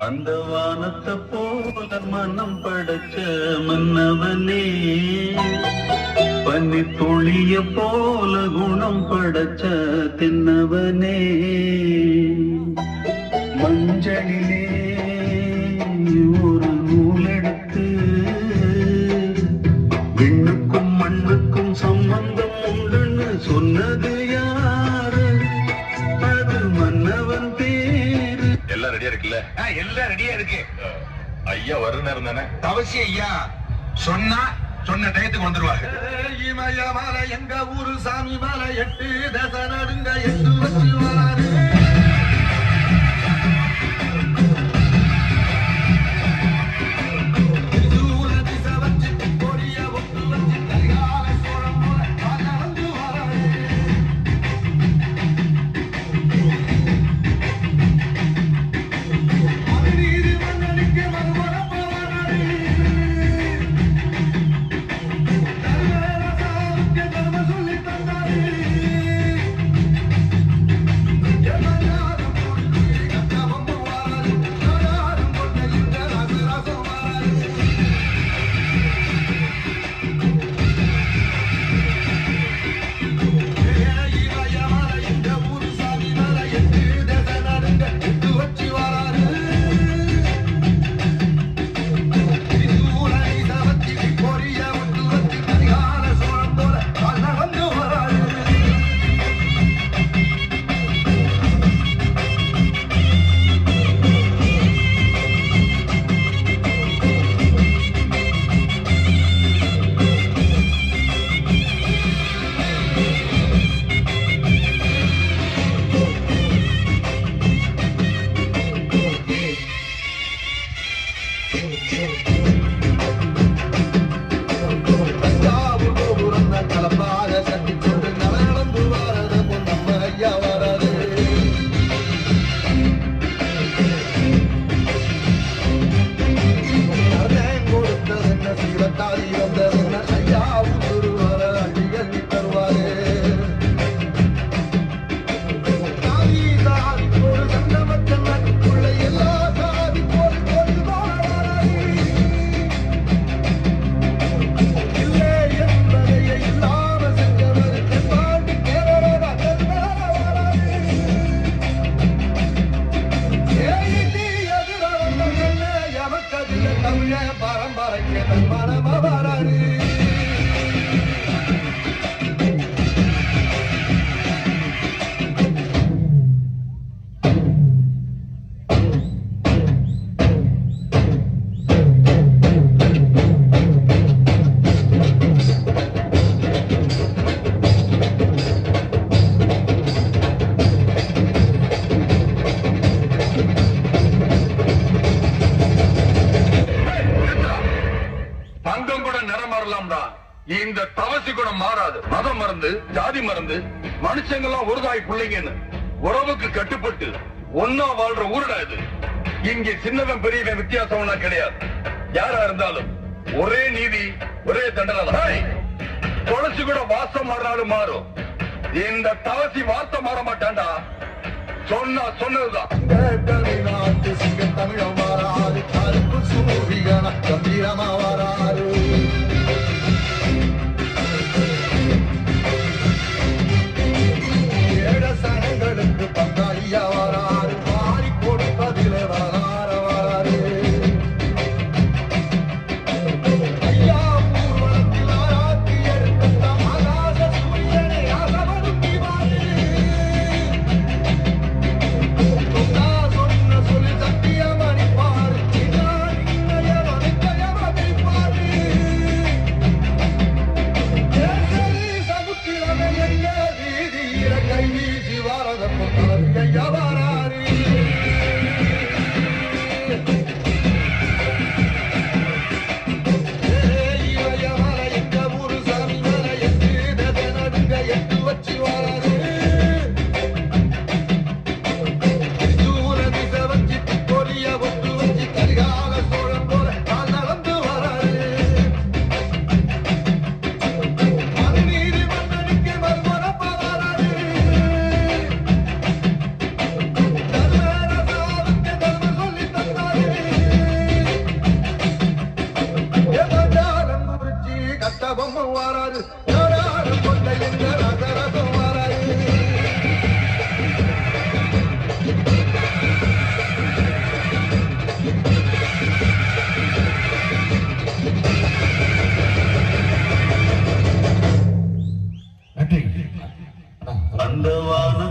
அந்த வானத்தை போல மனம் படைச்ச மன்னவனே, பன்னி துளிய போல குணம் படைச்ச தின்னவனே, மஞ்சளிலே ஒரு நூலெடுத்து விண்ணுக்கும் மண்ணுக்கும் சம்பந்தம் உண்டுன்னு சொன்னது யாரு? அது மன்னவன் பேரு. எல்லாம் ரெடியா இருக்குல்ல? எல்லாம் ரெடியா இருக்கு. ஐயா வர்ற நேரம் தானே? தவசி ஐயா சொன்ன டயத்துக்கு வந்துருவாங்க. இமய மலை எங்க ஊரு சாமி மலை 8 தசை நடுங்க 8 வச்சு வராரு. இந்த தவசி கூட மாறாது. மதம் மறந்து ஜாதி மறந்து மனுஷங்கெல்லாம் ஒரு தாய் பிள்ளைங்கன்னு உறவுக்கு கட்டுப்பட்டு ஒன்னா வாழ்ற ஊருடா இது. இங்க சின்னவன் பெரியவன் வித்தியாசம் கிடையாது. யாரா இருந்தாலும் ஒரே நீதி ஒரே தண்டனை. துளசி கூட வாசம் மாறினாலும் மாறும். இந்த தவசி வார்த்தை மாற மாட்டான்டா. சொன்னா சொன்னதுதான். தமிழ மாறாது கருப்பு சூரியன கம்பீரமா வராது. சனங்களுக்கு பங்காளியா வராரு. மாறி கொடுப்பதிலே வரார வராரு. ஐயா ஊர்வலத்தில் ஆராத்தி எடுத்த ஆகாச சூரியனை அகவரும் சொன்ன சொல்லி சத்தியமா அந்த வானம்